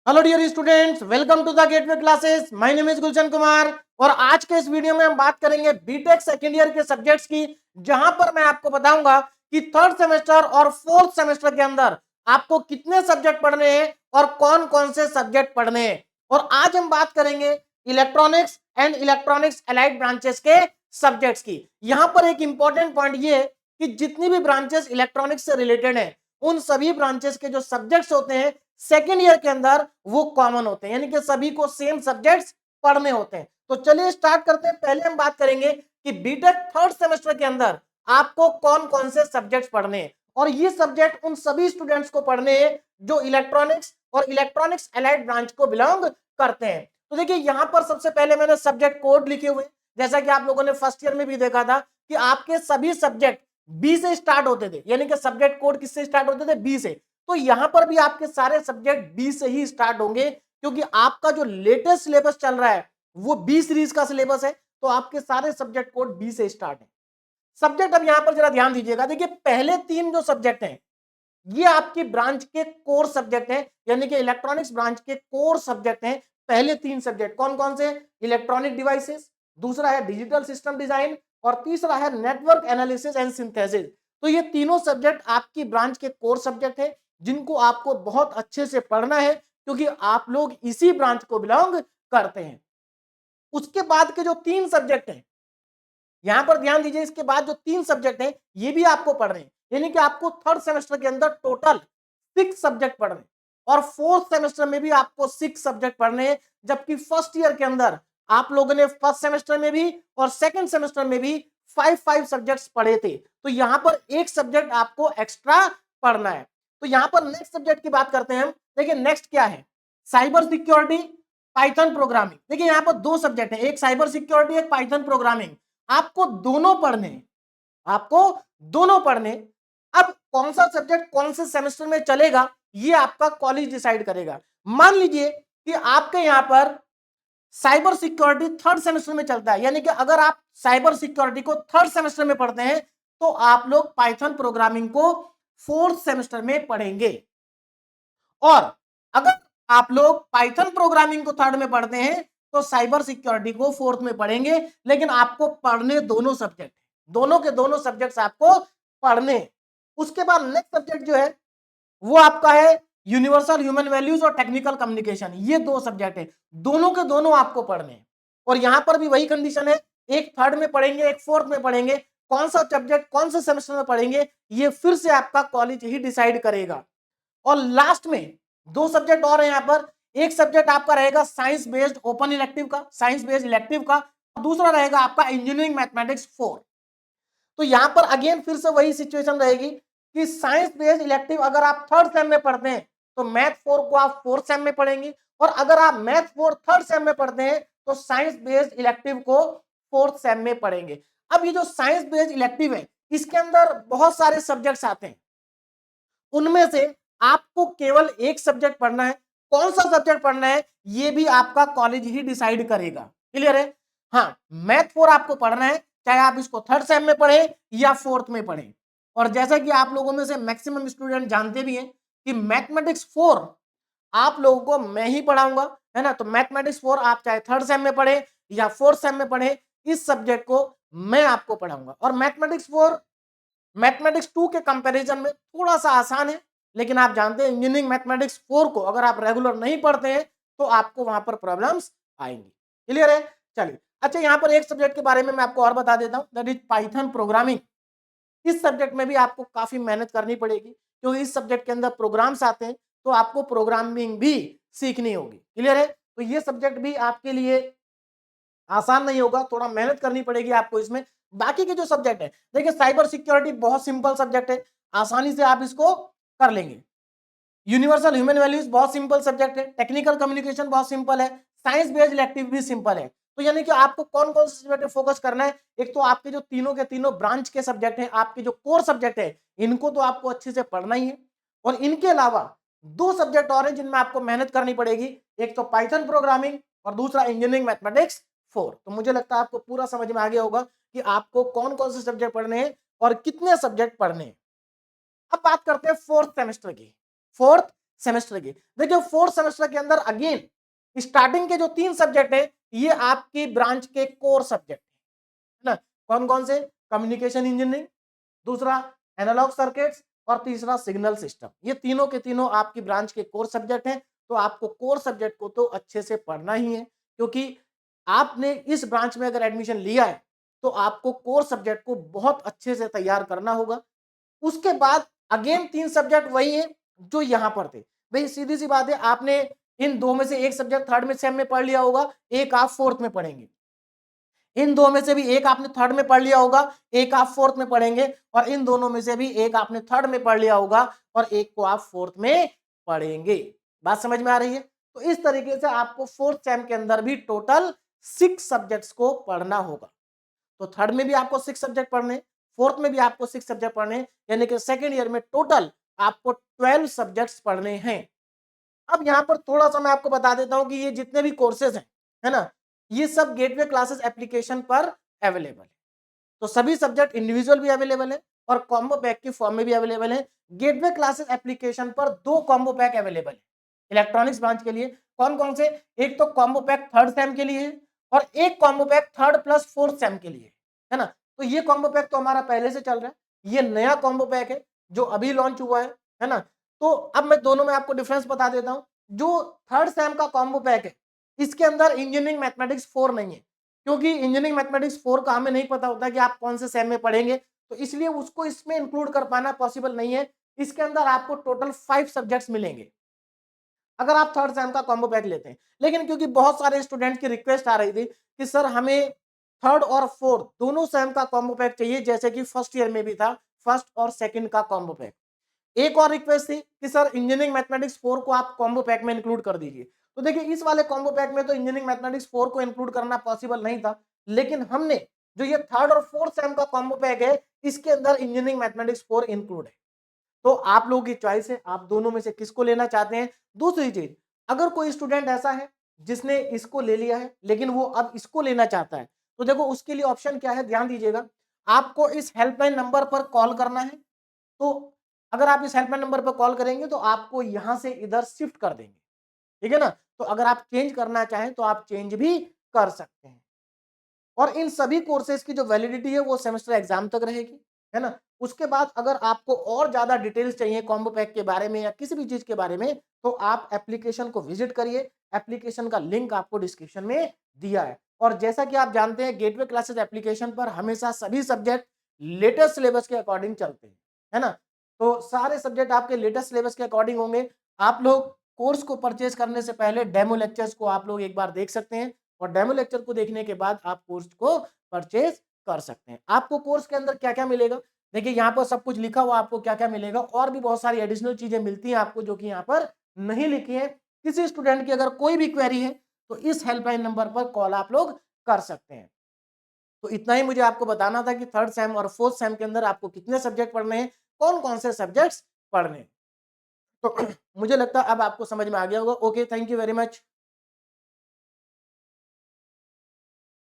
Hello dear students, welcome to the gateway classes. My name is Gulshan Kumar और आज के इस वीडियो में हम बात करेंगे बीटेक सेकेंड ईयर के सब्जेक्ट्स की, जहां पर मैं आपको बताऊंगा कि थर्ड सेमेस्टर और फोर्थ सेमेस्टर के अंदर आपको कितने सब्जेक्ट पढ़ने हैं और कौन कौन से सब्जेक्ट पढ़ने हैं। और आज हम बात करेंगे electronics and electronics allied branches के सब्जेक्ट्स की। यहाँ पर एक इंपॉर्टेंट पॉइंट ये है कि जितनी भी ब्रांचेस इलेक्ट्रॉनिक्स से रिलेटेड है, उन सभी ब्रांचेस के जो सब्जेक्ट्स होते हैं सेकेंड ईयर के अंदर वो कॉमन होते हैं, यानी कि सभी को सेम सब्जेक्ट्स पढ़ने होते हैं। तो चलिए स्टार्ट करते हैं। पहले हम बात करेंगे कि बीटेक थर्ड सेमेस्टर के अंदर आपको कौन कौन से सब्जेक्ट्स पढ़ने हैं, और ये सब्जेक्ट उन सभी स्टूडेंट्स को पढ़ने हैं जो इलेक्ट्रॉनिक्स और इलेक्ट्रॉनिक्स अलाइड ब्रांच को बिलोंग करते हैं। तो देखिए यहां पर सबसे पहले मैंने सब्जेक्ट कोड लिखे हुए, जैसा कि आप लोगों ने फर्स्ट ईयर में भी देखा था कि आपके सभी सब्जेक्ट बी से स्टार्ट होते थे, यानी कि सब्जेक्ट कोड किससे स्टार्ट होते थे? बी से। तो यहां पर भी आपके सारे सब्जेक्ट बी से ही स्टार्ट होंगे, क्योंकि आपका जो लेटेस्ट सिलेबस चल रहा है वो बी सीरीज का सिलेबस है। तो आपके सारे सब्जेक्ट कोड बी से स्टार्ट है। सब्जेक्ट अब यहां पर जरा ध्यान दीजिएगा। देखिए पहले तीन जो सब्जेक्ट हैं ये आपकी ब्रांच के कोर सब्जेक्ट हैं, यानी कि इलेक्ट्रॉनिक्स ब्रांच के कोर सब्जेक्ट हैं। पहले तीन सब्जेक्ट कौन कौन से? इलेक्ट्रॉनिक डिवाइसेस, दूसरा है डिजिटल सिस्टम डिजाइन, और तीसरा है नेटवर्क एनालिसिस एंड सिंथेसिस। तो ये तीनों सब्जेक्ट आपकी ब्रांच के कोर सब्जेक्ट है, जिनको आपको बहुत अच्छे से पढ़ना है, क्योंकि आप लोग इसी ब्रांच को बिलोंग करते हैं। उसके बाद के जो तीन सब्जेक्ट हैं, यहां पर ध्यान दीजिए, इसके बाद जो तीन सब्जेक्ट हैं ये भी आपको पढ़ रहे हैं, यानी कि आपको थर्ड सेमेस्टर के अंदर टोटल 6 सब्जेक्ट पढ़ रहे हैं, और फोर्थ सेमेस्टर में भी आपको 6 सब्जेक्ट पढ़ने हैं। जबकि फर्स्ट ईयर के अंदर आप लोगों ने फर्स्ट सेमेस्टर में भी और सेकंड सेमेस्टर में भी 5 सब्जेक्ट्स पढ़े थे। तो यहां पर एक सब्जेक्ट आपको एक्स्ट्रा पढ़ना है। तो यहां पर नेक्स्ट सब्जेक्ट की बात करते हैं हम। देखिए नेक्स्ट क्या है? Cyber security, Python programming. देखिए यहां पर दो सब्जेक्ट है, एक साइबर सिक्योरिटी, एक पाइथन प्रोग्रामिंग। आपको दोनों पढ़ने, आपको दोनों पढ़ने। अब कौन सा सब्जेक्ट कौन से सेमेस्टर में चलेगा ये आपका कॉलेज डिसाइड करेगा। मान लीजिए कि आपके यहां पर साइबर सिक्योरिटी थर्ड सेमेस्टर में चलता है, यानी कि अगर आप साइबर सिक्योरिटी को थर्ड सेमेस्टर में पढ़ते हैं तो आप लोग पाइथन प्रोग्रामिंग को फोर्थ सेमेस्टर में पढ़ेंगे। और अगर आप लोग पाइथन प्रोग्रामिंग को थर्ड में पढ़ते हैं तो साइबर सिक्योरिटी को फोर्थ में पढ़ेंगे। लेकिन आपको पढ़ने दोनों सब्जेक्ट, दोनों के दोनों सब्जेक्ट्स आपको पढ़ने। उसके बाद नेक्स्ट सब्जेक्ट जो है वो आपका है यूनिवर्सल ह्यूमन वैल्यूज और टेक्निकल कम्युनिकेशन। ये दो सब्जेक्ट है, दोनों के दोनों आपको पढ़ने हैं। और यहां पर भी वही कंडीशन है, एक थर्ड में पढ़ेंगे एक फोर्थ में पढ़ेंगे। कौन सा सब्जेक्ट कौन से सेमेस्टर में पढ़ेंगे ये फिर से आपका कॉलेज ही डिसाइड करेगा। और लास्ट में दो सब्जेक्ट और है यहाँ पर। एक सब्जेक्ट आपका रहेगा साइंस बेस्ड ओपन इलेक्टिव का, साइंस बेस्ड इलेक्टिव का, और दूसरा रहेगा आपका इंजीनियरिंग मैथमेटिक्स 4। तो यहां पर अगेन फिर से वही सिचुएशन रहेगी कि साइंस बेस्ड इलेक्टिव अगर आप थर्ड सेम में पढ़ते हैं तो मैथ 4 को आप फोर्थ सेम में पढ़ेंगे, और अगर आप मैथ 4 थर्ड सेम में पढ़ते हैं तो साइंस बेस्ड इलेक्टिव को फोर्थ सेम में पढ़ेंगे। अब ये जो साइंस बेस्ड इलेक्टिव है इसके अंदर बहुत सारे सब्जेक्ट्स आते हैं, उनमें से आपको केवल एक सब्जेक्ट पढ़ना है। कौन सा सब्जेक्ट पढ़ना है ये भी आपका कॉलेज ही डिसाइड करेगा। क्लियर है? हाँ, मैथ 4 आपको पढ़ना है, चाहे आप इसको थर्ड सेम में पढ़े या फोर्थ में पढ़े। और जैसा कि आप लोगों में से मैक्सिमम स्टूडेंट जानते भी हैं कि मैथमेटिक्स 4 आप लोगों को मैं ही पढ़ाऊंगा, है ना। तो मैथमेटिक्स 4 आप चाहे थर्ड सेम में पढ़े या फोर्थ सेम में पढ़े, इस सब्जेक्ट को मैं आपको पढ़ाऊंगा। और मैथमेटिक्स 4 मैथमेटिक्स 2 के कंपैरिजन में थोड़ा सा आसान है, लेकिन आप जानते हैं इंजीनियरिंग मैथमेटिक्स 4 को अगर आप रेगुलर नहीं पढ़ते हैं तो आपको वहां पर प्रॉब्लम्स आएंगी। क्लियर है? चलिए, अच्छा यहाँ पर एक सब्जेक्ट के बारे में मैं आपको और बता देता हूँ, दैट इज पाइथन प्रोग्रामिंग। इस सब्जेक्ट में भी आपको काफी मेहनत करनी पड़ेगी, क्योंकि इस सब्जेक्ट के अंदर प्रोग्राम्स आते हैं, तो आपको प्रोग्रामिंग भी सीखनी होगी। क्लियर है? तो ये सब्जेक्ट भी आपके लिए आसान नहीं होगा, थोड़ा मेहनत करनी पड़ेगी आपको इसमें। बाकी के जो सब्जेक्ट है, देखिए साइबर सिक्योरिटी बहुत सिंपल सब्जेक्ट है, आसानी से आप इसको कर लेंगे। यूनिवर्सल ह्यूमन वैल्यूज बहुत सिंपल सब्जेक्ट है, टेक्निकल कम्युनिकेशन बहुत सिंपल है, साइंस बेस्ड इलेक्टिव भी सिंपल है। तो यानी कि आपको कौन कौन से सब्जेक्ट फोकस करना है? एक तो आपके जो तीनों के तीनों ब्रांच के सब्जेक्ट हैं, आपके जो कोर सब्जेक्ट है, इनको तो आपको अच्छे से पढ़ना ही है। और इनके अलावा दो सब्जेक्ट और हैं जिनमें आपको मेहनत करनी पड़ेगी, एक तो पाइथन प्रोग्रामिंग और दूसरा इंजीनियरिंग मैथमेटिक्स 4। तो मुझे लगता है आपको पूरा समझ में आ गया होगा कि आपको कौन कौन से सब्जेक्ट पढ़ने हैं और कितने सब्जेक्ट पढ़ने हैं। अब बात करते हैं फोर्थ सेमेस्टर की। फोर्थ सेमेस्टर की। देखिए फोर्थ सेमेस्टर के अंदर अगेन स्टार्टिंग के जो 3 सब्जेक्ट है ये आपकी ब्रांच के कोर सब्जेक्ट है ना। कौन कौन से? कम्युनिकेशन इंजीनियरिंग, दूसरा एनालॉग सर्किट्स और तीसरा सिग्नल सिस्टम। ये तीनों के तीनों आपकी ब्रांच के कोर सब्जेक्ट हैं। तो आपको कोर सब्जेक्ट को तो अच्छे से पढ़ना ही है, क्योंकि आपने इस ब्रांच में अगर एडमिशन लिया है तो आपको कोर सब्जेक्ट को बहुत अच्छे से तैयार करना होगा। उसके बाद अगेन 3 सब्जेक्ट वही है जो यहां पर थे। भाई सीधी सी बात है, आपने इन दो में से एक सब्जेक्ट थर्ड में सेम में पढ़ लिया होगा, एक आप फोर्थ में पढ़ेंगे। इन दो में से भी एक आपने थर्ड में पढ़ लिया होगा, एक आप फोर्थ में पढ़ेंगे, और इन दोनों में से भी एक आपने थर्ड में पढ़ लिया होगा और एक को आप फोर्थ में पढ़ेंगे। बात समझ में आ रही है? तो इस तरीके से आपको फोर्थ सेम के अंदर भी टोटल 6 सब्जेक्ट्स को पढ़ना होगा। तो थर्ड में भी आपको 6 सब्जेक्ट पढ़ने, फोर्थ में भी आपको 6 सब्जेक्ट पढ़ने, यानी कि सेकेंड ईयर में टोटल आपको 12 सब्जेक्ट्स पढ़ने हैं। अब यहां पर थोड़ा सा मैं आपको बता देता हूं कि ये जितने भी कोर्सेज हैं, है ना, ये सब गेटवे क्लासेस एप्लीकेशन पर अवेलेबल है। तो सभी सब्जेक्ट इंडिविजुअल भी अवेलेबल है और कॉम्बो पैक की फॉर्म में भी अवेलेबल है। गेटवे क्लासेस एप्लीकेशन पर 2 कॉम्बो पैक अवेलेबल है इलेक्ट्रॉनिक्स ब्रांच के लिए। कौन कौन से? एक तो कॉम्बो पैक थर्ड सेम के लिए है और एक combo pack third plus fourth same के लिए है ना। तो ये कॉम्बो पैक तो हमारा पहले से चल रहा है, ये नया कॉम्बो पैक है जो अभी लॉन्च हुआ है ना। तो अब मैं दोनों में आपको डिफरेंस बता देता हूं। जो थर्ड सेम का कॉम्बो पैक है इसके अंदर इंजीनियरिंग मैथमेटिक्स 4 नहीं है, क्योंकि इंजीनियरिंग मैथमेटिक्स 4 का हमें नहीं पता होता कि आप कौन से सेम में पढ़ेंगे, तो इसलिए उसको इसमें इंक्लूड कर पाना पॉसिबल नहीं है। इसके अंदर आपको टोटल 5 सब्जेक्ट्स मिलेंगे अगर आप थर्ड सेम का कॉम्बो पैक लेते हैं। लेकिन क्योंकि बहुत सारे स्टूडेंट्स की रिक्वेस्ट आ रही थी कि सर हमें थर्ड और फोर्थ दोनों सेम का कॉम्बो पैक चाहिए, जैसे कि फर्स्ट ईयर में भी था फर्स्ट और सेकंड का कॉम्बो पैक। एक और रिक्वेस्ट थी कि सर इंजीनियरिंग मैथमेटिक्स 4 को आप कॉम्बो पैक में इंक्लूड कर दीजिए। तो देखिए इस वाले कॉम्बो पैक में तो इंजीनियरिंग मैथमेटिक्स 4 को इंक्लूड करना पॉसिबल नहीं था, लेकिन हमने जो ये थर्ड और फोर्थ सेम का कॉम्बो पैक है इसके अंदर इंजीनियरिंग मैथमेटिक्स 4 इंक्लूड है। तो आप लोगों की चॉइस है, आप दोनों में से किसको लेना चाहते हैं। दूसरी चीज, अगर कोई स्टूडेंट ऐसा है जिसने इसको ले लिया है लेकिन वो अब इसको लेना चाहता है, तो देखो उसके लिए ऑप्शन क्या है, ध्यान दीजिएगा। आपको इस हेल्पलाइन नंबर पर कॉल करना है। तो अगर आप इस हेल्पलाइन नंबर पर कॉल करेंगे तो आपको यहां से इधर शिफ्ट कर देंगे, ठीक है ना। तो अगर आप चेंज करना चाहें तो आप चेंज भी कर सकते हैं। और इन सभी कोर्सेज की जो वैलिडिटी है वो सेमेस्टर एग्जाम तक रहेगी, है ना। उसके बाद अगर आपको और ज्यादा डिटेल्स चाहिए कॉम्बो पैक के बारे में या किसी भी चीज के बारे में, तो आप एप्लीकेशन को विजिट करिए। एप्लीकेशन का लिंक आपको डिस्क्रिप्शन में दिया है। और जैसा कि आप जानते हैं गेटवे क्लासेस एप्लीकेशन पर हमेशा सभी सब्जेक्ट लेटेस्ट सिलेबस के अकॉर्डिंग चलते हैं, है ना। तो सारे सब्जेक्ट आपके लेटेस्ट सिलेबस के अकॉर्डिंग होंगे। आप लोग कोर्स को परचेज करने से पहले डेमो लेक्चर्स को आप लोग एक बार देख सकते हैं, और डेमो लेक्चर को देखने के बाद आप कोर्स को परचेज कर सकते हैं। आपको कोर्स के अंदर क्या क्या मिलेगा, देखिए यहाँ पर सब कुछ लिखा हुआ आपको क्या क्या मिलेगा, और भी बहुत सारी एडिशनल चीजें मिलती हैं आपको जो कि यहाँ पर नहीं लिखी है। किसी स्टूडेंट की अगर कोई भी क्वेरी है तो इस हेल्पलाइन नंबर पर कॉल आप लोग कर सकते हैं। तो इतना ही मुझे आपको बताना था कि थर्ड सेम और फोर्थ सेम के अंदर आपको कितने सब्जेक्ट पढ़ने हैं, कौन कौन से सब्जेक्ट्स पढ़ने हैं। तो मुझे लगता है अब आपको समझ में आ गया होगा। Okay, thank you very much.